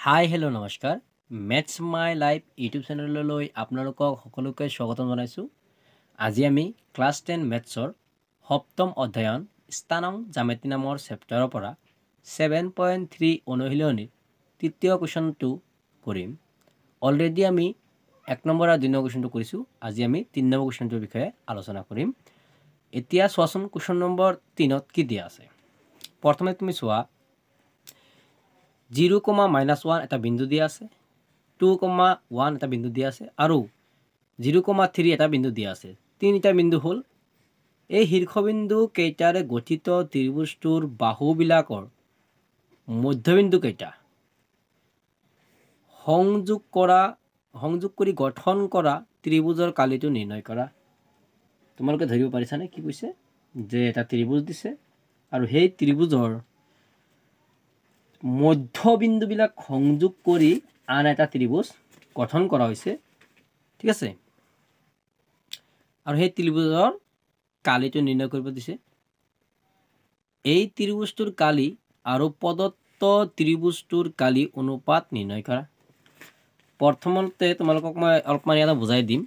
Hi hello' নমস্কাৰ maths my life YouTube চেনেললৈ আপোনালোকক সকলোকে স্বাগতম জনাইছোঁ। আজি আমি ক্লাছ 10 মেথছৰ সপ্তম অধ্যয়ন স্থানাংক জ্যামিতি নামৰ চেপ্টাৰৰ পৰা 7.3 অনুশীলনীৰ তৃতীয় কুৱেশ্যনটো কৰিম। অলৰেডি আমি 1 নম্বৰ আৰু 2 নম্বৰ কুৱেশ্যনটো কৰিছোঁ। আজি আমি 3 নম্বৰ কুৱেশ্যনটোৰ বিষয়ে আলোচনা কৰিম। এতিয়া চোৱাচোন কুৱেশ্যন নম্বৰ 3ত কি দিয়া আছে। প্ৰথমে তুমি চোৱা 0,-1 এটা বিন্দু দিয়া আছে, 2,1 এটা বিন্দু দিয়া আছে আৰু 0,3 এটা বিন্দু দিয়া আছে। তিনিটা বিন্দু হ'ল এই শীৰ্ষবিন্দু কেইটাৰে গঠিত ত্ৰিভুজটোৰ বাহুবিলাকৰ মধ্যবিন্দু কেইটা সংযোগ কৰি গঠন কৰা ত্ৰিভুজৰ কালিটো নিৰ্ণয় কৰা। তোমালোকে ধৰিব পাৰিছানে কি কৈছে যে এটা ত্ৰিভুজ দিছে আৰু সেই ত্ৰিভুজৰ মধ্যবিন্দুবিলাক সংযোগ কৰি আন এটা ত্ৰিভুজ গঠন কৰা হৈছে। ঠিক আছে, আৰু সেই ত্ৰিভুজৰ কালিটো নিৰ্ণয় কৰিব দিছে। এই ত্ৰিভুজটোৰ কালি আৰু প্ৰদত্ত ত্ৰিভুজটোৰ কালি অনুপাত নিৰ্ণয় কৰা। প্ৰথমতে তোমালোকক মই অলপমান ইয়াত বুজাই দিম,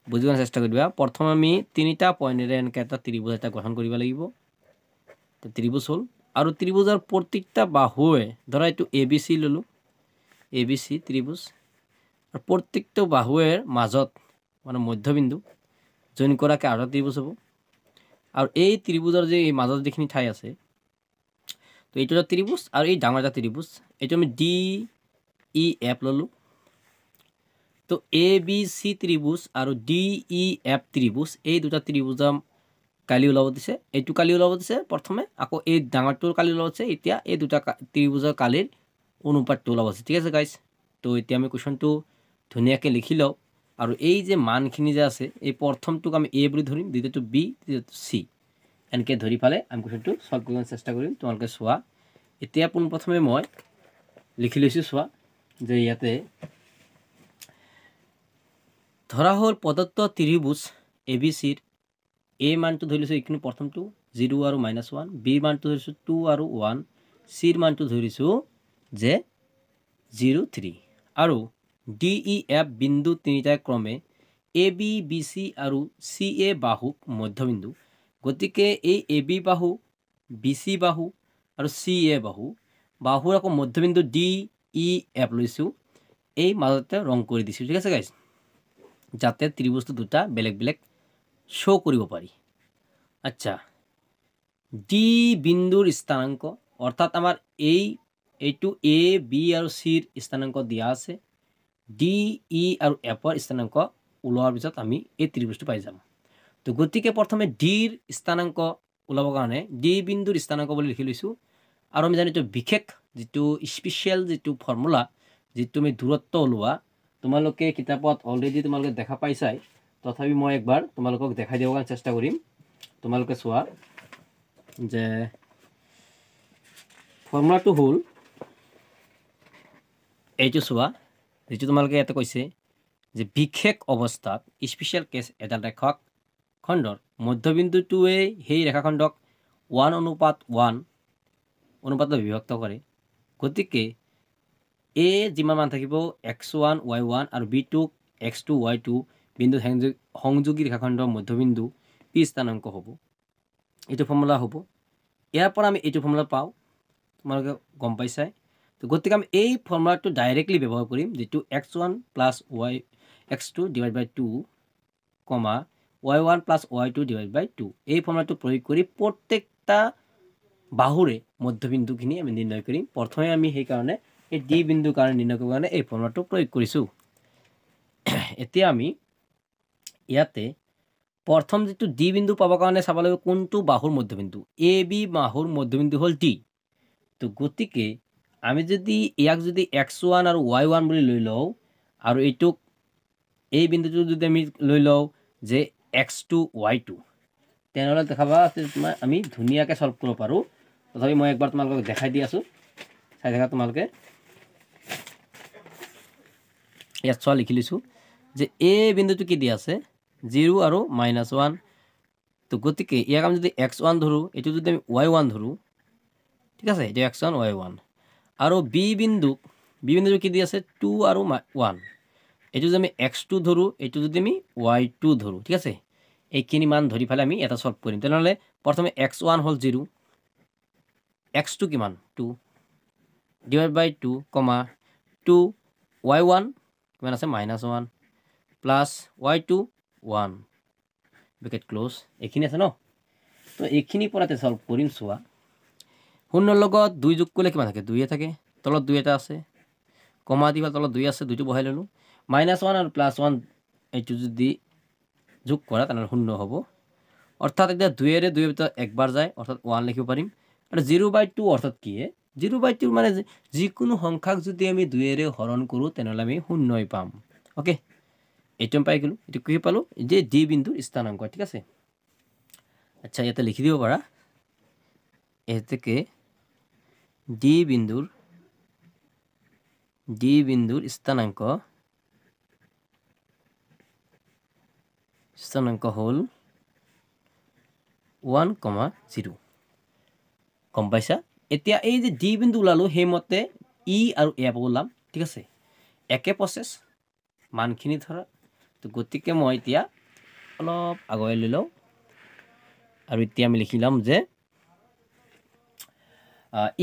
বুজিব চেষ্টা কৰিবা। প্ৰথম আমি 3টা পইণ্টেৰে এনেকৈ এটা ত্ৰিভুজ এটা গঠন কৰিব লাগিব। ত্ৰিভুজ হ'ল আৰু ত্ৰিভুজৰ প্ৰত্যেকটা বাহুৱে ধৰা এইটো ABC ল'লোঁ, ABC ত্ৰিভুজ, আৰু প্ৰত্যেকটো বাহুৰ মাজত মানে মধ্যবিন্দু জইন কৰাকৈ আৰু এটা ত্ৰিভুজ হ'ব। আৰু এই ত্ৰিভুজৰ যে এই মাজত যিখিনি ঠাই আছে, তো এইটো এটা ত্ৰিভুজ আৰু এই ডাঙৰ এটা ত্ৰিভুজ, এইটো আমি DEF ল'লোঁ। তো ABC ত্ৰিভুজ আৰু DEF ত্ৰিভুজ, এই দুটা ত্ৰিভুজৰ কালি ওলাব দিছে। এইটো কালি ওলাব দিছে প্ৰথমে, আকৌ এই ডাঙৰটোৰ কালি ওলাব দিছে। এতিয়া এই দুটা ত্ৰিভুজৰ কালিৰ অনুপাতটো ওলাব দিছে। ঠিক আছে গাইজ, তো এতিয়া আমি কুৱেশ্যনটো ধুনীয়াকৈ লিখি লওঁ। আৰু এই যে মানখিনি যে আছে, এই প্ৰথমটোক আমি A বুলি ধৰিম, দ্বিতীয়টো B, তৃতীয়টো C, এনেকৈ ধৰি পেলাই আমি কুৱেশ্যনটো সলভ কৰিব চেষ্টা কৰিম। তোমালোকে চোৱা, এতিয়া পোনপ্ৰথমে মই লিখি লৈছোঁ। চোৱা যে ইয়াতে ধৰা হ'ল প্ৰদত্ত ত্ৰিভুজ ABCৰ A মানটো ধৰি লৈছোঁ এইখিনি প্ৰথমটো 0 আৰু -1, B মানটো ধৰিছোঁ 2 আৰু 1, Cৰ মানটো ধৰিছোঁ যে 0, 3, আৰু DEF বিন্দু তিনিটাই ক্ৰমে AB, BC আৰু CA বাহুক মধ্যবিন্দু। গতিকে এই AB বাহু, BC বাহু আৰু CA বাহুৰ আকৌ মধ্যবিন্দু DEF লৈছোঁ, এই মাজতে ৰং কৰি দিছোঁ। ঠিক আছে গাইজ, যাতে ত্ৰিভুজটো দুটা বেলেগ বেলেগ শ্ব' কৰিব পাৰি। আচ্ছা, D বিন্দুৰ স্থানাংক, অৰ্থাৎ আমাৰ এইটো A, B আৰু Cৰ স্থানাংক দিয়া আছে। D, E আৰু Fৰ স্থানাংক ওলোৱাৰ পিছত আমি এই ত্ৰিভুজটো পাই যাম। তো গতিকে প্ৰথমে Dৰ স্থানাংক ওলাবৰ কাৰণে D বিন্দুৰ স্থানাংক বুলি লিখি লৈছোঁ। আৰু আমি জানো এইটো বিশেষ যিটো স্পেচিয়েল যিটো ফৰ্মুলা, যিটো আমি দূৰত্ব ওলোৱা, তোমালোকে কিতাপত অলৰেডি তোমালোকে দেখা পাইছাই, তথাপি মই একবাৰ তোমালোকক দেখাই দিবৰ কাৰণে চেষ্টা কৰিম। তোমালোকে চোৱা যে ফৰ্মুলাটো হ'ল এইটো। চোৱা, যিটো তোমালোকে ইয়াতে কৈছে যে বিশেষ অৱস্থাত স্পেচিয়েল কেছ এডাল ৰেখা খণ্ডৰ মধ্যবিন্দুটোৱে সেই ৰেখাখণ্ডক 1:1 অনুপাতত বিভক্ত কৰে। গতিকে A যিমান মান থাকিব x1, y1 আৰু B2 x2, y2 বিন্দু সংযোগী ৰেখাখণ্ডৰ মধ্যবিন্দু P স্থানাংক হ'ব। এইটো ফৰ্মুলা হ'ব। ইয়াৰ পৰা আমি এইটো ফৰ্মুলা পাওঁ, তোমালোকে গম পাইছাই। তো গতিকে আমি এই ফৰ্মুলাটো ডাইৰেক্টলি ব্যৱহাৰ কৰিম, যিটো x1 + x2 / 2, y1 + y2 / 2। এই ফৰ্মুলাটো প্ৰয়োগ কৰি প্ৰত্যেকটা বাহুৰে মধ্যবিন্দুখিনি আমি নিৰ্ণয় কৰিম। প্ৰথমে আমি সেইকাৰণে এই D বিন্দুৰ কাৰণে নিৰ্ণয় কৰাৰ কাৰণে এই ফৰ্মুলাটো প্ৰয়োগ কৰিছোঁ। এতিয়া আমি ইয়াতে প্ৰথম যিটো D বিন্দু পাবৰ কাৰণে চাব লাগিব কোনটো বাহুৰ মধ্যবিন্দু। AB বাহুৰ মধ্যবিন্দু হ'ল D। তো গতিকে আমি যদি ইয়াক যদি x1 আৰু y1 বুলি লৈ লওঁ, আৰু এইটোক এই বিন্দুটো যদি আমি লৈ লওঁ যে x2, y2, তেনেহ'লে দেখাবা তোমাৰ আমি ধুনীয়াকৈ সলভ কৰিব পাৰোঁ। তথাপি মই একবাৰ তোমালোকক দেখাই দি আছোঁ, চাই থাকা তোমালোকে। ইয়াত চোৱা লিখি লৈছোঁ যে এই বিন্দুটো কি দিয়া আছে 0 আৰু -1। তো গতিকে ইয়াক আমি যদি x1 ধৰোঁ, এইটো যদি আমি y1 ধৰোঁ, ঠিক আছে, এইটো x1, y1, আৰু B বিন্দুক বি বিন্দু কি দি আছে 2 আৰু 1 এইটো যদি আমি x2 ধৰো এইটো যদি আমি y2 ধৰো ঠিক আছে এইখিনি মান ধৰি ফেলে আমি এটা সলভ কৰিম তেনেহলে প্ৰথমে x1 হল 0 x2 কিমান 2 divided by 2 2 y1 কিমান আছে -1 plus y2 1 bracket close এইখিনি আছে ন তো এইখিনি পৰাতে সলভ কৰিম সোৱা শূন্যৰ লগত 2 যোগ কৰিলে কিমান থাকে 2 থাকে তলত 2 এটা আছে কমা দিবা তলত 2 আছে 2টো বহাই ললো -1 আৰু +1 এইটো যদি যোগ কৰা তাহলে শূন্য হ'ব অৰ্থাৎ এটা 2 এৰ 2 এৰ ভিতৰ একবাৰ যায় অৰ্থাৎ 1 লিখিব পাৰিম আৰু 0/2 অৰ্থাৎ কি 0/2 মানে যিকোনো সংখ্যাক যদি আমি 2 এৰে হৰণ কৰো তেনেহলে আমি শূন্যই পাম ওকে এইটো পাই গলো এটো কি পালো যে ডি বিন্দুৰ স্থানাঙ্ক ঠিক আছে আচ্ছা ইয়াতে লিখি দিব পাৰা এতেকে ডি বিন্দুৰ স্থানাঙ্ক হল 1,0 কম পাইছা এতিয়া এই যে ডি বিন্দু ওলালো হেমতে ই আৰু এ ওলাম ঠিক আছে একে প্ৰসেস মানখিনি ধৰা তো গতিকে মই এতিয়া অলপ আগুৱাই লৈ লওঁ আৰু এতিয়া আমি লিখিলাম যে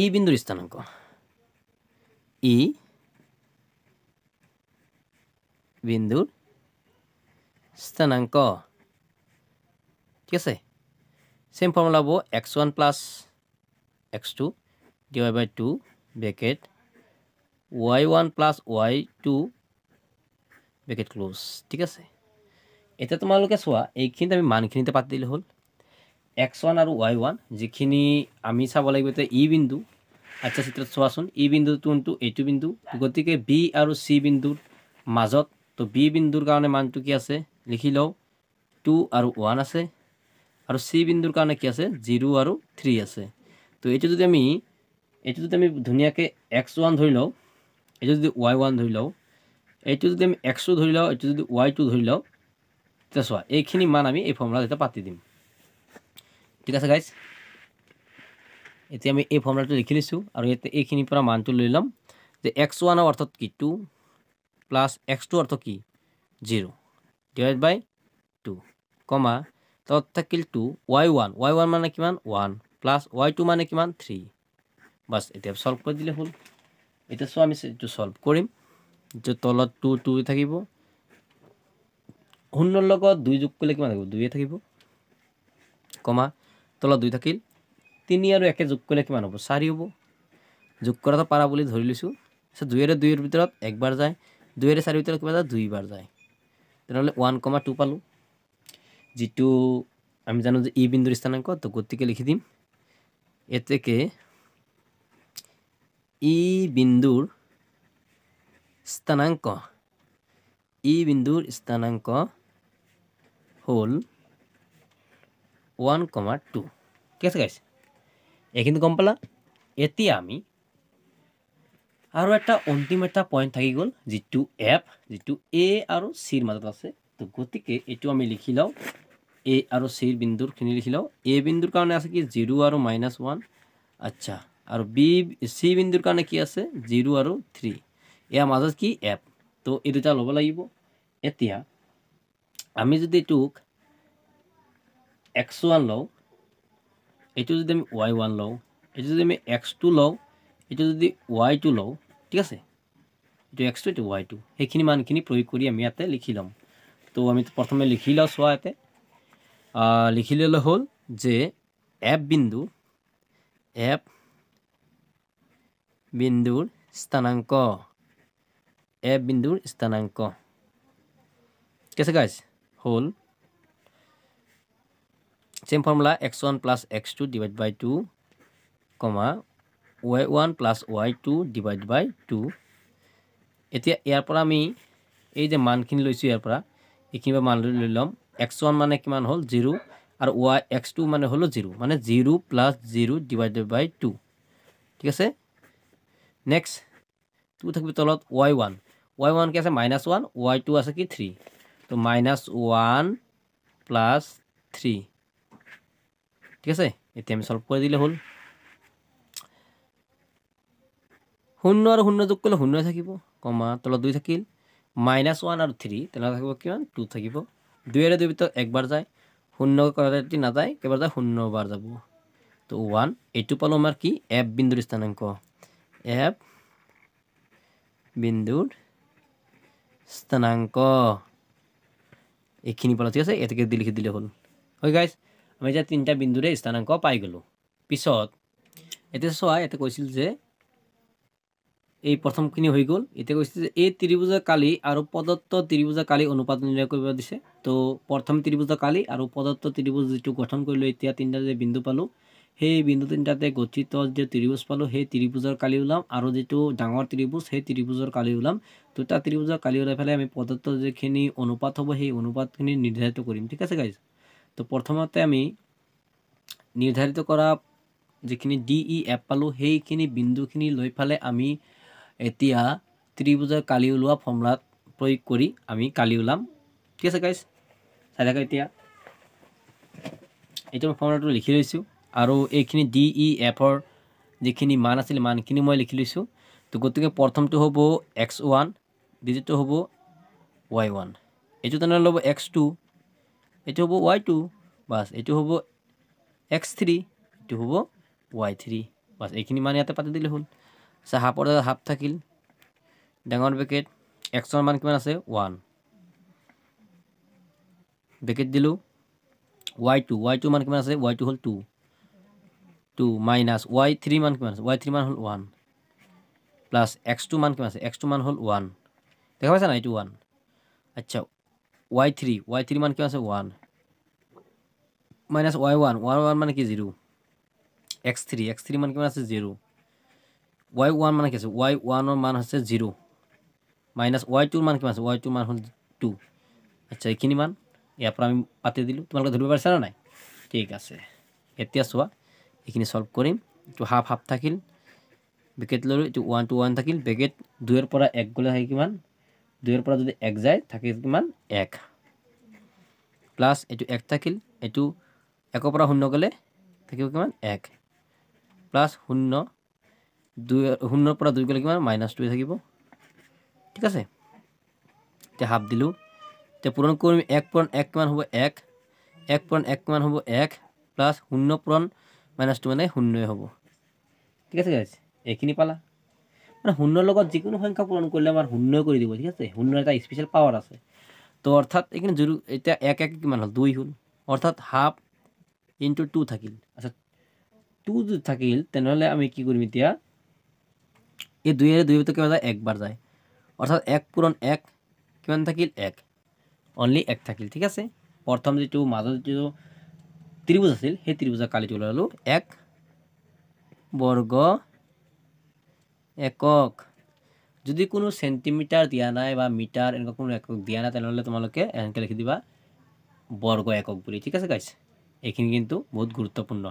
ই বিন্দুৰ স্থানাঙ্ক ই বিন্দুৰ স্থানাঙ্ক ঠিক আছে সেম ফর্মুলা হবো x1 plus x2 divided by 2 bracket y1 plus y2 bracket close ঠিক আছে এটা তোমালোকে চোৱা এইখিনিতে আমি মানখিনিতে পাতি দিলে হল x1 আৰু y1 যিখিনি আমি চাব লাগিব তে ই বিন্দু আচ্ছা চিত্ৰত চোৱাচোন ই বিন্দুটো কোনটো এইটো বিন্দু গতিকে বি আৰু সি বিন্দুৰ মাজত তো বি বিন্দুৰ কাৰণে মানটো কি আছে লিখি লও 2 আৰু 1 আছে আৰু সি বিন্দুৰ কাৰণে কি আছে 0 আৰু 3 আছে তো এইটো যদি আমি ধুনিয়াকে x1 ধৰি লও এইটো যদি y1 ধৰি লও এইটো যদি আমি x2 ধৰি লও এইটো যদি y2 ধৰি লও তে চোৱা এইখিনি মান আমি এই ফৰ্মুলা এটা পাতি দিম ঠিক আছে গাইস এতিয়া আমি এই ফৰ্মুলাটো লিখি লৈছো আৰু এতে এইখিনি পৰা মানটো লৈ লম যে x1 ৰ অৰ্থত কি 2 প্লাস x2 অর্থ কি 0 divided by 2 কমা তত থাকিল 2 y1 মানে কিমান 1 প্লাস y2 মানে কিমান 3 বাস এটা সলভ কৰি দিলে হল এটা সো আমি এটো সলভ কৰিম যে তলত 2 2 থাকিব শূন্যৰ লগত 2 যোগ কৰিলে কিমান থাকিব 2 থাকিব কমা তলত 2 থাকিল 3 আৰু 1 যোগ কৰিলে কিমান হ'ব 4 হ'ব যোগ কৰাটো পাৰা বুলি ধৰি লৈছো সো 2 এৰ 2 এৰ ভিতৰত একবাৰ যায় 2 এৰ 4 ভিতৰত কিমান যায় 2 বাৰ যায় তেনেহলে 1,2 পালো যেটো আমি জানো যে ই বিন্দুৰ স্থানাঙ্ক তো গতিকে লিখি দিম এতেকে ই বিন্দুৰ স্থানাঙ্ক হল 1,2 ঠিক আছে গাইস এইখিনি গম পালা এতিয়া আমি আৰু এটা অন্তিম এটা পয়েন্ট থাকি গল যেটো এফ যেটো এ আৰু সি ৰ মাজত আছে তো গতিকে এটো আমি লিখি লও এ আৰু সি ৰ বিন্দুৰ খিনি লিখি লও এ বিন্দুৰ কাৰণে আছে কি 0 আৰু -1 আচ্ছা আৰু বি সি বিন্দুৰ কাৰণে কি আছে 0 আৰু 3 এয়া মাজত কি এফ তো এই দুটা লব লাগিব এতিয়া আমি যদি টুক x1 লও এটো যদি আমি y1 লও এটো যদি আমি x2 লও এটো যদি y2 লও ঠিক আছে এটো x2 এটো y2 হেখিনি মানখিনি প্ৰয়োগ কৰি আমি ইয়াতে লিখি লম তো আমি প্ৰথমে লিখি লও সোয়া ইয়াতে লিখি ললে হল যে f বিন্দুৰ স্থানাঙ্ক ঠিক আছে গাইস হল same formula x1 plus x2 divided by 2 comma y1 plus y2 divided by 2 এতিয়া ইয়াৰ পৰা আমি এই যে মানখিনি লৈছো ইয়াৰ পৰা এইখিনি মান লৈ লম x1 মানে কিমান হল 0 আৰু x2 মানে হলো 0 মানে 0 plus 0 divided by 2 ঠিক আছে নেক্সট 2 থাকবে তলত y1 কি আছে -1 y2 আছে কি 3 তো -1 plus 3 ঠিক আছে এতিয়া আমি সলভ কৰি দিলে হল শূন্য আৰু শূন্য যোগ কৰিলে শূন্য থাকিব কমা তলত 2 থাকিল -1 আৰু 3 তেনেহ'লে থাকিব কিমান 2 থাকিব 2 আৰু 2 ভিতৰত একবাৰ যায় শূন্য কৰাটি নাযায় কেইবাৰ যায় 0 বাৰ যাব তো 1 এইটো পালো আমাৰ কি f বিন্দুৰ স্থানাংক f বিন্দুৰ স্থানাংক এইখিনি পালো ঠিক আছে এটাকে লিখি দিলে হ'ল হয় গাইস আমি এতিয়া তিনটা বিন্দুৰে স্থানাংক পাই গলো পিছত এতিয়া চোৱা এতে কৈছিল যে এই প্ৰথমখিনি হৈ গ'ল এতিয়া কৈছিল যে এই ত্ৰিভুজৰ কালি আৰু প্ৰদত্ত ত্ৰিভুজৰ কালি অনুপাত নিৰ্ণয় কৰিব দিছে তো প্ৰথম ত্ৰিভুজৰ কালি আৰু প্ৰদত্ত ত্ৰিভুজ যেটো গঠন কৰিলো এতিয়া তিনটা যে বিন্দু পালো সেই বিন্দু তিনটাতে গঠিত যে ত্ৰিভুজ পালো সেই ত্ৰিভুজৰ কালি ওলাম আৰু যেটো ডাঙৰ ত্ৰিভুজ সেই ত্ৰিভুজৰ কালি ওলাম দুটা ত্ৰিভুজৰ কালি ওলাই ফেলে আমি প্ৰদত্ত যেখিনি অনুপাত হ'ব সেই অনুপাতখিনি নিৰ্ধাৰিত কৰিম ঠিক আছে গাইস তো প্ৰথমতে আমি নিৰ্ধাৰিত কৰা যেখিনি ডি ই এফ পালো সেইখিনি বিন্দুখিনি লৈ ফেলে আমি এতিয়া ত্ৰিভুজৰ কালি ওলোৱা ফৰ্মুলাত প্ৰয়োগ কৰি আমি কালি ওলাম ঠিক আছে গাইস চাই থাকা এতিয়া এইটো ফৰ্মুলাটো লিখি লৈছো আৰু এইখিনি ডি ই এফৰ যেখিনি মান আছিল মানখিনি মই লিখি লৈছো তো গতিকে প্ৰথমটো হ'ব x1 দ্বিতীয়টো হ'ব y1 এইটো তেনেহ'লে হ'ব x2 এইটো হ'ব y2 বাস এইটো হ'ব x3 এইটো হ'ব y3 বাস এইখিনি মান ইয়াতে পাতি দিলে হ'ল আচ্ছা হাফৰ হাফ থাকিল ডাঙৰ ব্ৰেকেট x1 মান কিমান আছে 1 ব্ৰেকেট দিলো y2 মান কিমান আছে y2 হ'ল 2 মাইনাস y3 মান কিমান আছে y3 মান হ'ল 1 প্লাস x2 মান কিমান আছে x2 মান হ'ল 1 দেখা পাইছা না এইটো 1 আচ্ছা y3 মান কিমান আছে 1 মাইনাস y1 মানে কি 0 x3 মান কিমান আছে 0 y1 মানে কি আছে y1 ৰ মান আছে 0 মাইনাস y2 ৰ মান কিমান আছে y2 মান হ'ল 2 আচ্ছা এইখিনি মান ইয়াৰ পৰা আমি পাতি দিলো তোমালোকে ধৰিব পাৰিছা না নাই ঠিক আছে এতিয়া চোৱা এইখিনি সলভ কৰিম তো হাফ হাফ থাকিল ব্ৰেকেট ললো তো 1 to 1 থাকিল ব্ৰেকেট 2 এৰ পৰা 1 গলে থাকে কিমান 2 এৰ পৰা যদি 1 যায় থাকে কিমান 1 প্লাস এটো 1 থাকিল এটো 1 ৰ পৰা 0 গলে থাকিব কিমান 1 প্লাস 0 2 0 ৰ পৰা 2 গলে কিমান -2 থাকিব ঠিক আছে তে হাফ দিলো তে পূরণ কৰিম 1 পূরণ 1 কিমান হ'ব 1 1 পূরণ 1 কিমান হ'ব 1 প্লাস 0 পূরণ -2 মানে 0 হ'ব ঠিক আছে গাইস এইখিনি পালা মানে 0 লগত যিকোনো সংখ্যা পূরণ করলে আমার 0 করে দিব ঠিক আছে 0 এটা স্পেশাল পাওয়ার আছে তো অর্থাৎ এখানে জরু এটা 1 1 কিমান হল 2 হল অর্থাৎ হাফ ইনটু 2 থাকিল আচ্ছা 2 যদি থাকিল তেনেহলে আমি কি কৰিম এতিয়া এই 2 এর 2 ভিতর কিমান যায় একবার যায় অর্থাৎ 1 পূরণ 1 কিমান থাকিল 1 অনলি 1 থাকিল ঠিক আছে প্রথম যেটো মাজত যেটো ত্রিভুজ আছিল সেই ত্ৰিভুজৰ কালি ওলালো 1 বৰ্গ একক যদি কোনো সেন্টিমিটাৰ দিয়া নাই বা মিটাৰ এনেকুৱা কোনো একক দিয়া নাই তেনেহলে তোমালোকে এনেকৈ লিখি দিবা বৰ্গ একক বুলি ঠিক আছে গাইস এইখিনি কিন্তু বহুত গুৰুত্বপূৰ্ণ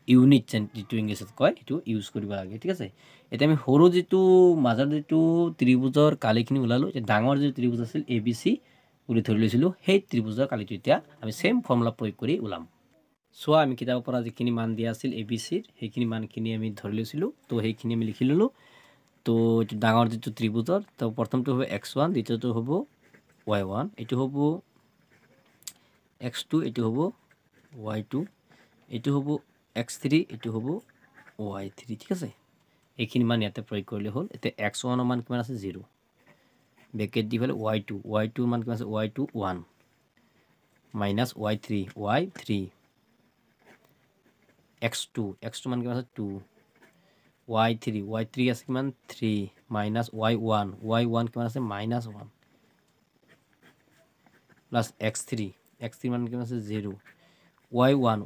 ইউনিট যেটো ইংলিছত কয় এটো ইউজ কৰিব লাগে ঠিক আছে এতিয়া আমি সৰু যেটো মাজৰ যেটো ত্ৰিভুজৰ কালিখিনি ওলালো যে ডাঙৰ যে ত্ৰিভুজ আছিল ABC বুলি ধৰি লৈছিলো সেই ত্ৰিভুজৰ কালিটো এতিয়া আমি সেম ফৰ্মুলা প্ৰয়োগ কৰি ওলাম সোয়া আমি কিতাবৰ পৰা যিখিনি মান দিয়া আছিল ABC সেইখিনি মানখিনি আমি ধৰি লৈছিলো তো সেইখিনি আমি লিখি ললো তো ডাঙৰ যেটো ত্ৰিভুজৰ তো প্ৰথমটো হ'ব x1 দ্বিতীয়টো হ'ব y1 এটো হ'ব x2 এটো হ'ব y2 এটো হ'ব x3 এটো হ'ব y3 ঠিক আছে এইখিনি মান ইয়াতে প্ৰয়োগ কৰিলে হ'ল এতে x1 ৰ মান কিমান আছে 0 ব্ৰেকেট দি ফেলে y2 ৰ মান কিমান আছে y2 1 মাইনাস y3 x2 মান কিমান আছে 2 y3 আছে কিমান 3 মাইনাস y1 কিমান আছে -1 প্লাস x3 মান কিমান আছে 0 y1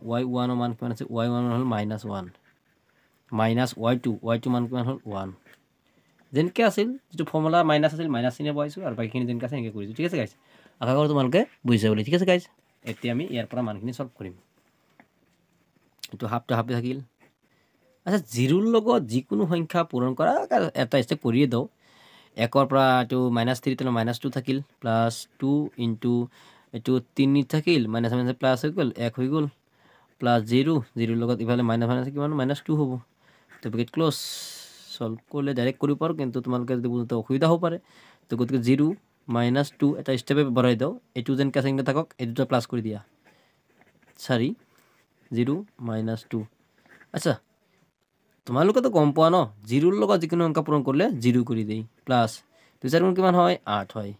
ৰ মান কিমান আছে y1 হল -1 মাইনাস y2 মান কিমান হল 1 যেনকে আছিল যেটো ফৰ্মুলা মাইনাস আছিল মাইনাস চিনে পাইছো আৰু বাকিখিনি যেনকে আছে এনেকৈ কৰিছো ঠিক আছে গাইস আশা কৰো তোমালোকে বুজিছা বুলি ঠিক আছে গাইস এতিয়া আমি ইয়াৰ পৰা মানখিনি সলভ কৰিম এটো হাফটো হাফে থাকিল আচ্ছা 0 ৰ লগত যিকোনো সংখ্যা পূৰণ কৰা এটা স্টেপ কৰিয়ে দাও 1 ৰ পৰা এটো -3 তেনে -2 থাকিল প্লাস 2 ইনটু এটো 3 থাকিল মাইনাস মাইনাস প্লাস হৈ গল 1 হৈ গল প্লাস 0 ৰ লগত ইফালে মাইনাস মাইনাস কিমান -2 হ'ব তো ব্ৰেকেট ক্লোজ সলভ কৰলে ডাইৰেক্ট কৰিব পাৰোঁ, কিন্তু তোমালোকে যদি বুঝতে অসুবিধা হ'ব পাৰে। তো গতিকে 0 - 2 এটা স্টেপে বঢ়াই দাও, এইটো যেন কেঁচাকৈ থাকক, এই দুটা প্লাছ কৰি দিয়া 4 0 - 2। আচ্ছা তোমালোকেতো গম পোৱা ন 0ৰ লগত যিকোনো অংক পূৰণ কৰিলে 0 কৰি দেই, প্লাছ 2 4 গুণ কিমান হয় 8 হয়,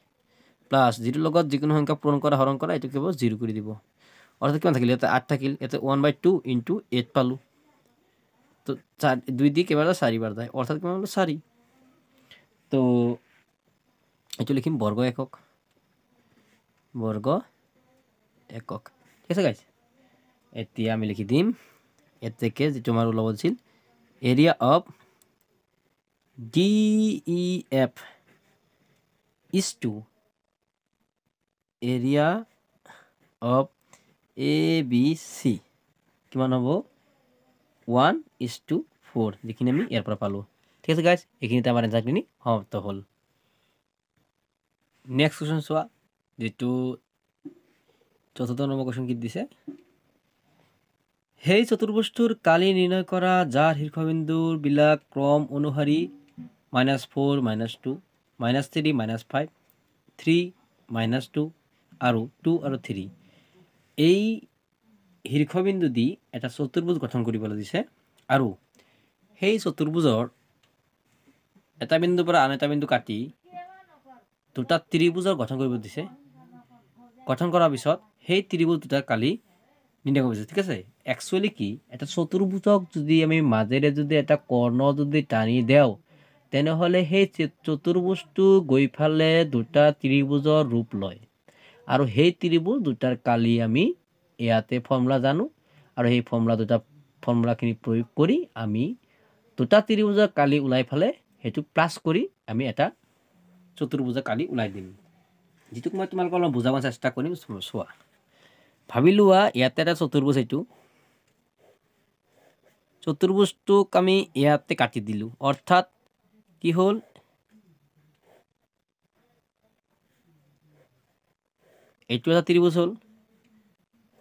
প্লাছ 0ৰ লগত যিকোনো সংখ্যা পূৰণ কৰা হৰণ কৰা এইটো কেৱল 0 কৰি দিব। অৰ্থাৎ কিমান থাকিল, ইয়াতে 8 থাকিল, ইয়াতে 1/2 × 8 পালোঁ। তো 2 দি কেইবাৰ 4 বাৰ যায়, অৰ্থাৎ কিমান হলো 4। তো এইটো লিখিম বৰ্গ একক, বৰ্গ একক। ঠিক আছে গাইজ, এতিয়া আমি লিখি দিম এতেকে যেটো আমাৰ ওলাব দিছিল area of DEF is to area of ABC কিমান হ'ব 1:4, যিখিনি আমি ইয়াৰ পৰা পালোঁ। ঠিক আছে গাইজ, এইখিনিতে আমাৰ এনসাৰখিনি সমাপ্ত হ'ল। নেক্সট কুৱেশ্যন চোৱা, যেটো 4ৰ্থ নম্বৰ কুৱেশ্যন কি দিছে, সেই চতুৰ্ভুজটোৰ কালি নিৰ্ণয় কৰা যাৰ শীৰ্ষবিন্দুবিলাক ক্ৰম অনুসাৰী -4 -2 -3 -5 3 -2 আৰু 2 আৰু 3 এই শীৰ্ষবিন্দু দি এটা চতুৰ্ভুজ গঠন কৰিবলৈ দিছে, আৰু সেই চতুৰ্ভুজৰ এটা বিন্দুৰ পৰা আন এটা বিন্দু কাটি দুটা ত্ৰিভুজৰ গঠন কৰিব দিছে। গঠন কৰাৰ পিছত সেই ত্ৰিভুজ দুটাৰ কালি নিৰ্ণয় কৰিব দিছে। ঠিক আছে, একচুৱেলি কি এটা চতুৰ্ভুজক যদি আমি মাজেৰে যদি এটা কৰ্ণ যদি টানি দেওঁ, তেনেহ'লে সেই চতুৰ্ভুজটো গৈ ফালে দুটা ত্ৰিভুজৰ ৰূপ লয়, আৰু সেই ত্ৰিভুজ দুটাৰ কালি আমি ইয়াতে ফৰ্মুলা জানো, আৰু সেই ফৰ্মুলাখিনি প্ৰয়োগ কৰি আমি দুটা ত্ৰিভুজৰ কালি ওলাই ফালে সেইটো প্লাছ কৰি আমি এটা চতুৰ্ভুজৰ কালি ওলাই দিম, যিটোক মই তোমালোকক অলপ বুজাব চেষ্টা কৰিম। চোৱা, ভাবি লোৱা ইয়াতে এটা চতুৰ্ভুজ, এইটো চতুৰ্ভুজটোক আমি ইয়াতে কাটি দিলোঁ, অৰ্থাৎ কি হ'ল এইটো এটা ত্ৰিভুজ হ'ল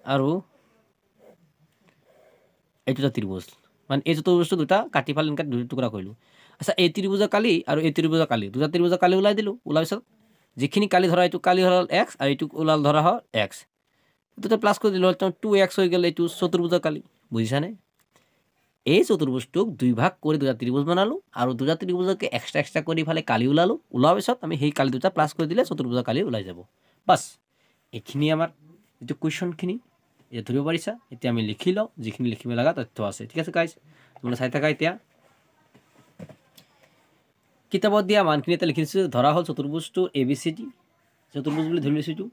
আৰু এইটো এটা ত্ৰিভুজ, মানে এই চতুৰ্ভুজটো দুটা কাটি ফালে এনেকৈ দুটা টুকুৰা কৰিলোঁ। আচ্ছা, এই ত্ৰিভুজৰ কালি আৰু এই ত্ৰিভুজৰ কালি, দুটা ত্ৰিভুজৰ কালি ওলাই দিলোঁ। ওলাৰ পিছত যিখিনি কালি ধৰা এইটো কালি হ'ল x আৰু এইটো ওলাল ধৰা হ'ল x, দুটা প্লাছ কৰি দিলোঁ, 2x হৈ গ'ল এইটো চতুৰ্ভুজৰ কালি। বুজিছানে? এই চতুৰ্ভুজটোক দুই ভাগ কৰি দুটা ত্ৰিভুজ বনালোঁ, আৰু দুটা ত্ৰিভুজকে এক্সট্ৰা কৰি ফালে কালি ওলালোঁ। ওলোৱাৰ পিছত আমি সেই কালি দুটা প্লাছ কৰি দিলে চতুৰ্ভুজৰ কালি ওলাই যাব। বাছ, এইখিনি আমাৰ যিটো কুৱেশ্যনখিনি এতিয়া ধৰিব পাৰিছা। এতিয়া আমি লিখি লওঁ যিখিনি লিখিব লগা তথ্য আছে। ঠিক আছে গাইজ, তোমালোকে চাই থাকা। এতিয়া কিতাপত দিয়া মানখিনি এটা লিখি দিছোঁ। ধৰা হ'ল চতুৰ্ভুজটো ABCD চতুৰ্ভুজ বুলি ধৰি লৈছোঁ। এইটো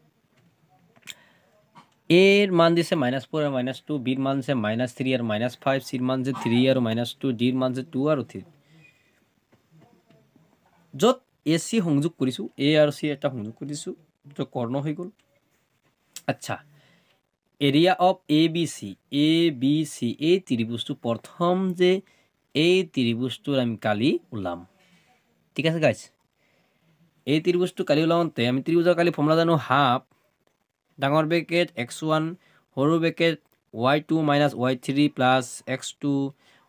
এৰ মান দিছে -4 আৰু -2, বিৰ মান দিছে -3 আৰু -5, চিৰ মান দিছে 3 আৰু -2, ডিৰ মান দিছে 2 আৰু 3। য'ত AC সংযোগ কৰিছোঁ, A আৰু C এটা সংযোগ কৰিছোঁ, দুটা কৰ্ণ হৈ গ'ল। আচ্ছা, এৰিয়া অফ ABC এই ত্ৰিভুজটো প্ৰথম যে এই ত্ৰিভুজটোৰ আমি কালি ওলাম। ঠিক আছে গাইজ, এই ত্ৰিভুজটো কালি ওলাওঁতে আমি ত্ৰিভুজৰ কালি ফৰ্মুলা জানো, হাফ ডাঙৰ ব্ৰেকেট x1 সৰু bracket y2 - y3 plus x2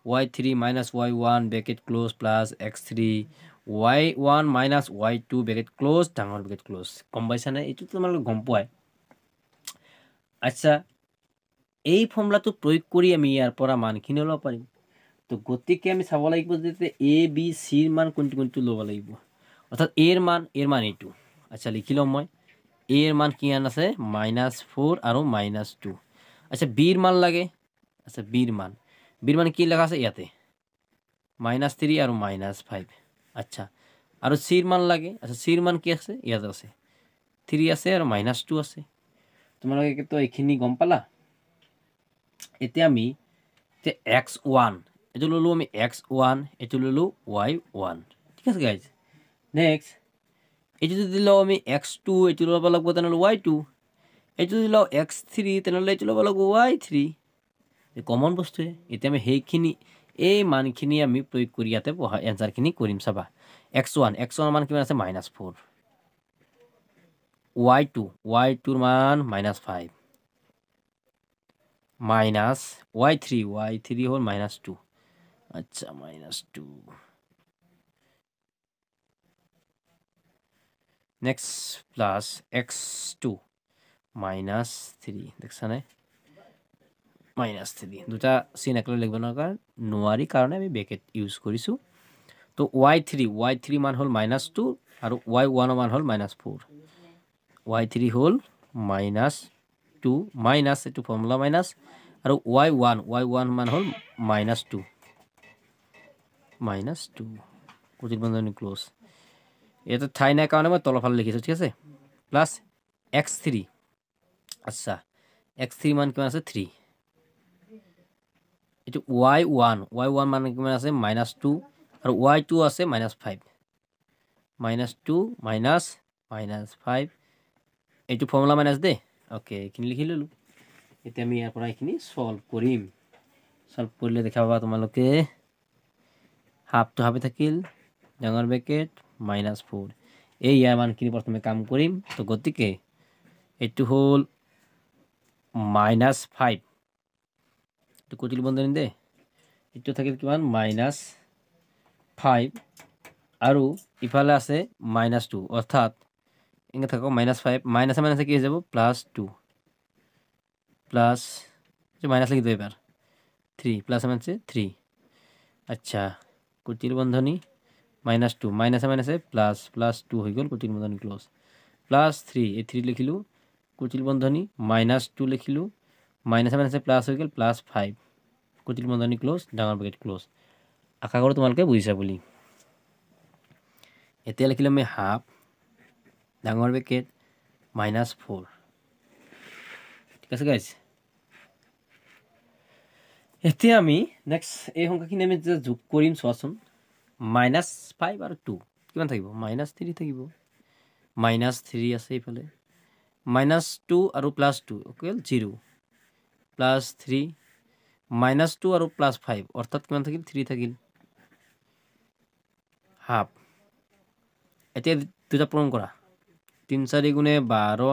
y3 - y1 bracket close plus x3 y1 - y2 bracket close ডাঙৰ ব্ৰেকেট ক্ল'জ। গম পাইছানে? এইটো তোমালোকে গম পোৱাই। আচ্ছা, এই ফৰ্মুলাটো প্ৰয়োগ কৰি আমি ইয়াৰ পৰা মানখিনি ল'ব পাৰিম। তো গতিকে আমি চাব লাগিব যে ABCৰ মান কোনটো ল'ব লাগিব, অৰ্থাৎ এৰ মান এইটো। আচ্ছা, লিখি ল'ম মই। এৰ মান কিমান আছে -4 আৰু -2। আচ্ছা, বিৰ মান লাগে। আচ্ছা, বিৰ মান কি লেখা আছে ইয়াতে -3 আৰু -5। আচ্ছা, আৰু চিৰ মান লাগে। আচ্ছা, চিৰ মান কি আছে ইয়াতে আছে 3 আছে আৰু -2 আছে। তোমালোকে তো এইখিনি গম পালা। এতিয়া আমি x1 এইটো ল'লোঁ, আমি x1 এইটো ল'লোঁ y1। ঠিক আছে গাইজ, নেক্সট এইটো যদি লওঁ আমি x2 এইটো ল'ব লাগিব, তেনেহ'লে y2। এইটো যদি লওঁ x3 তেনেহ'লে এইটো ল'ব লাগিব y3। কমন বস্তুৱে। এতিয়া আমি সেইখিনি এই মানখিনি আমি প্ৰয়োগ কৰি ইয়াতে পঢ়া এনচাৰখিনি কৰিম। চাবা, x1 মান কিমান আছে -4, y2ৰ মান -5, y3 হ'ল -2। আচ্ছা, -2 নেক্সট প্লাস x2 মাইনাস 3 দেখছা নাই মাইনাস 3 দুটা চিন একেলগে লিখিব নোৱাৰি কাৰণে আমি ব্ৰেকেট ইউজ কৰিছোঁ তো y3 মান হ'ল -2 আৰু y1 মান হ'ল -4 y3 হ'ল -2 মাইনাস এটো ফৰ্মুলা মাইনাস আৰু y1 মান হ'ল -2 কুটিল বন্ধনী ক্লোজ এটা ঠাই নাই কাৰণে মই তলফালে লিখিছোঁ ঠিক আছে প্লাস x3 আচ্ছা x3 মান কিমান আছে 3 এটো y1 মান কিমান আছে -2 আৰু y2 আছে -5 -2 -5 এটো ফৰ্মুলা মাইনাস দে ওকে এইখিনি লিখি ললো এতিয়া আমি ইয়াৰ পৰা এইখিনি সলভ কৰিম সলভ কৰিলে দেখা পাবা তোমালোকে হাফ তো হাফে থাকিল ডাঙৰ ব্ৰেকেট -4 এই ইয়াৰ মানখিনি প্ৰথমে কাম কৰিম তো গতিকে এটো হল -5 তো কুটিল বন্ধনী দে এটো থাকিল কিমান -5 আৰু ইফালে আছে -2 অৰ্থাৎ ইংগে থাকক -5 মাইনাসে মাইনাসে কি হৈ যাব +2 প্লাস যে মাইনাস লিখি দেব এবার 3 প্লাস মানে 3 আচ্ছা কুটিল বন্ধনী -2 মাইনাসে মাইনাসে +2 হয়ে গেল কুটিল বন্ধনী ক্লোজ +3 এই 3 লিখিলো কুটিল বন্ধনী -2 লিখিলো মাইনাসে মাইনাসে প্লাস হয়ে গেল +5 কুটিল বন্ধনী ক্লোজ ডাঙৰ ব্ৰেকেট ক্লোজ আশা কৰো তোমালোকে বুজিছা বুলি এতিয়া লিখিলো আমি হাফ ডাঙৰ ব্ৰেকেট -4 ঠিক আছে গাইস এতিয়া আমি নেক্সট এই সংখ্যাখিনি আমি যোগ কৰিম চোৱাচোন -5 আৰু 2 কিমান থাকিব -3 থাকিব -3 আছে ইফালে -2 আৰু +2 ইকুৱেল 0 +3 -2 আৰু +5 অৰ্থাৎ কিমান থাকিল 3 থাকিল হাফ এতিয়া দুটা পূৰণ কৰা 3 4 গুণে 12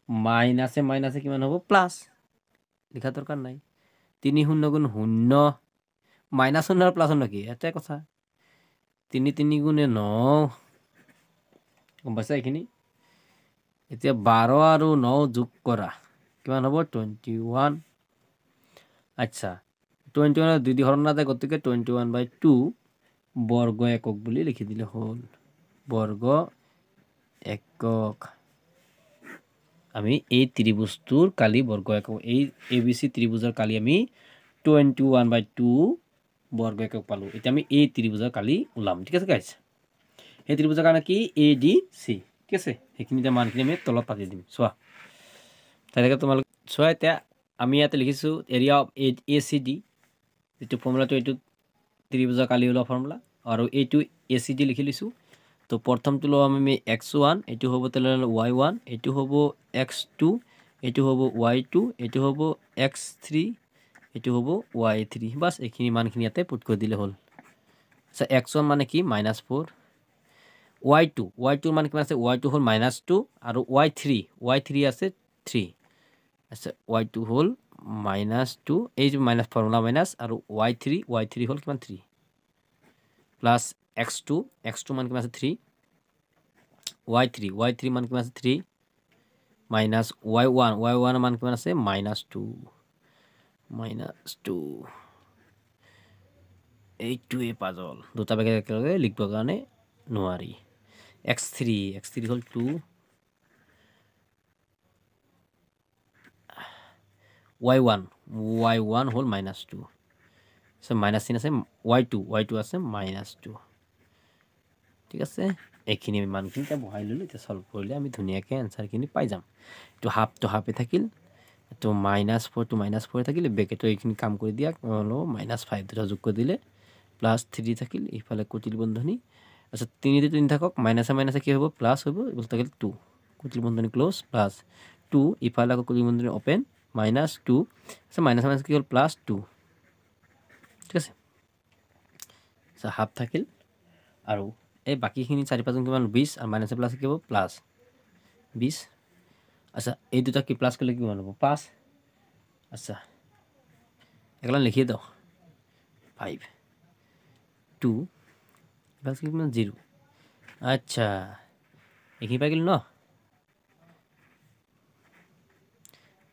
মাইনাসে মাইনাসে কিমান হ'ব প্লাস লিখা দৰকাৰ নাই 3 0 গুণ 0 মাইনাস 0 আৰু প্লাস 0 কি এটাই কথা 3 3 গুণে 9 গম পাইছা এইখিনি এতিয়া 12 আৰু 9 যোগ কৰা কিমান হ'ব 21 আচ্ছা 21 দুই হৰণ না যায় গতিকে 21/2 বৰ্গ একক বুলি লিখি দিলে হল বৰ্গ একক আমি এই ত্ৰিভুজটোৰ কালি বৰ্গ একক এই এবিসি ত্ৰিভুজৰ কালি আমি 21/2 বৰ্গ একক পালো এতিয়া আমি এই ত্ৰিভুজৰ কালি উলাম ঠিক আছে গাইস এই ত্ৰিভুজৰ কাৰণে কি এডিসি ঠিক আছে সেইখিনিতে মানখিনি আমি তলত পাতি দিম চোৱা তাইলে তোমালোক চোৱা এতিয়া আমি ইয়াতে লিখিছো এৰিয়া অফ এসিডি যেটো ফৰ্মুলাটো এটো ত্ৰিভুজৰ কালি উলা ফৰ্মুলা আৰু এইটো এসিডি লিখি লিছো তো প্ৰথমটো লো আমি x1 এটো হ'ব তেলে y1 এটো হ'ব x2 এটো হ'ব y2 এটো হ'ব x3 এটো হ'ব y3 বাস এইখিনি মানখিনি ইয়াতে পুট কৰি দিলে হল আচ্ছা x1 মানে কি -4 y2 মান কিমান আছে y2 হল -2 আৰু y3 আছে 3 আচ্ছা y2 হল -2 এই যে মাইনাস ফর্মুলা মাইনাস আৰু y3 হল কিমান 3 প্লাস x2 মান কিমান আছে 3 y3 মান কিমান আছে 3 মাইনাস y1 মান কিমান আছে -2 এইটোৱে পাজল দুটা বেগে একেলগে লিখব কাৰণে নোৱাৰি x3 হল 2 y1 হল -2 সো মাইনাস চিন আছে y2 আছে -2 ঠিক আছে এইখিনি আমি মানখিনিটা বহাই ললো এটা সলভ কৰিলে আমি ধুনিয়াকে আনসাৰখিনি পাই যাম তো হাফ তো হাফে থাকিল তো -4 to -4 থাকিলে ব্ৰেকেটৰ এইখিনি কাম কৰি দিয়া হলো -5 দুটা যোগ কৰি দিলে +3 থাকিল ইফালে কুটিল বন্ধনী আচ্ছা 3 তে 3 থাকক মাইনাসে মাইনাসে কি হ'ব প্লাস হ'ব ইফালে থাকিল 2 কুটিল বন্ধনী ক্লোজ প্লাস 2 ইফালে কুটিল বন্ধনী ওপেন -2 আচ্ছা মাইনাসে মাইনাসে কি হ'ল +2 ঠিক আছে আচ্ছা হাফ থাকিল আৰু এই বাকিখিনি 4 5 কিমান 20 আৰু মাইনাসে প্লাস কি হ'ব প্লাস 20 আচ্ছা এই দুটা কি প্লাস করলে কি হ'ব 5 আচ্ছা এগুলা লিখিয়ে দাও 5 2 প্লাস কি মানে 0 আচ্ছা এইখিনি পাই গ'লো ন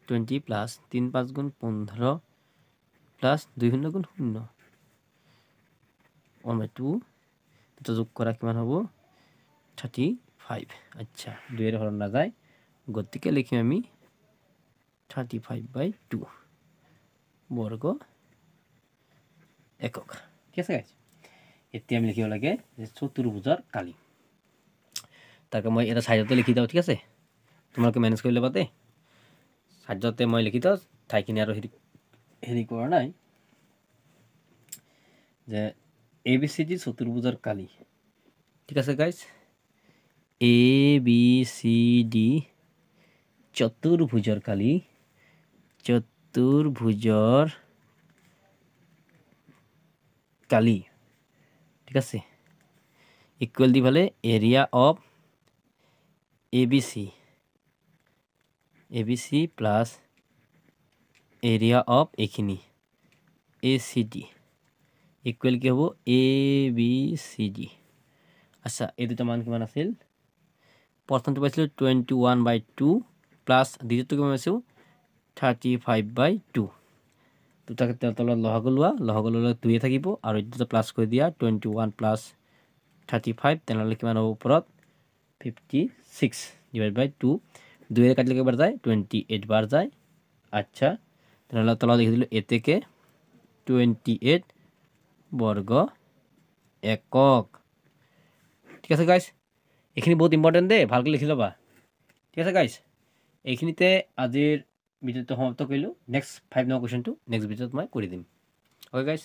20 প্লাছ 3 5 গুণ 15 প্লাছ 2 শূন্য গুণ 0 1/2 এটা যোগ কৰা কিমান হ'ব 35 আচ্ছা 2 এর হরণ নাযায় গতিকে লিখিম আমি 35/2 বর্গ একক ঠিক আছে গাইজ এতিয়া আমি লিখিব লাগে যে চতুৰ্ভুজৰ কালি তাকে মই এটা সাইডতে লিখি দাও ঠিক আছে তোমালোকে মেনেজ কৰি ল'বা দে সাইডতে মই লিখি দাও ঠাইখিনি আৰু হেৰি কৰা নাই যে ABCD চতুৰ্ভুজৰ কালি ঠিক আছে গাইজ ABCD চতুৰ্ভুজৰ কালি ঠিক আছে ইকুয়াল দি ফেলে area of ABC plus area of এইখিনি ACD ইকুয়াল কি হব ABCD আচ্ছা এই দুটা মান কিমান আছিল প্রথমটো পাইছিলো 21/2 প্লাস দ্বিতীয়টো কিমান পাইছো 35/2 দুটাকে তলত লহগ লোৱা 2 থাকিব আৰু দুটা প্লাস কৰি দিয়া 21 প্লাস 35 তেনেহলে কিমান হ'ব ওপৰত 56 ডিভাইড বাই 2 2 এর কাটলে কেবার যায় 28 বার যায় আচ্ছা তেনেহলে তলত লিখি দিলো এ থেকে 28 বর্গ একক ঠিক আছে গাইস এইখিনি বহুত ইম্পর্টেন্ট দে ভালকৈ লিখি ল'বা ঠিক আছে গাইস এইখিনিতে আজিৰ ভিডিওটো সমাপ্ত কৰিলোঁ নেক্সট 5 নম্বৰ কুৱেশ্যনটো নেক্সট ভিডিওত মই কৰি দিম অ'কে গাইস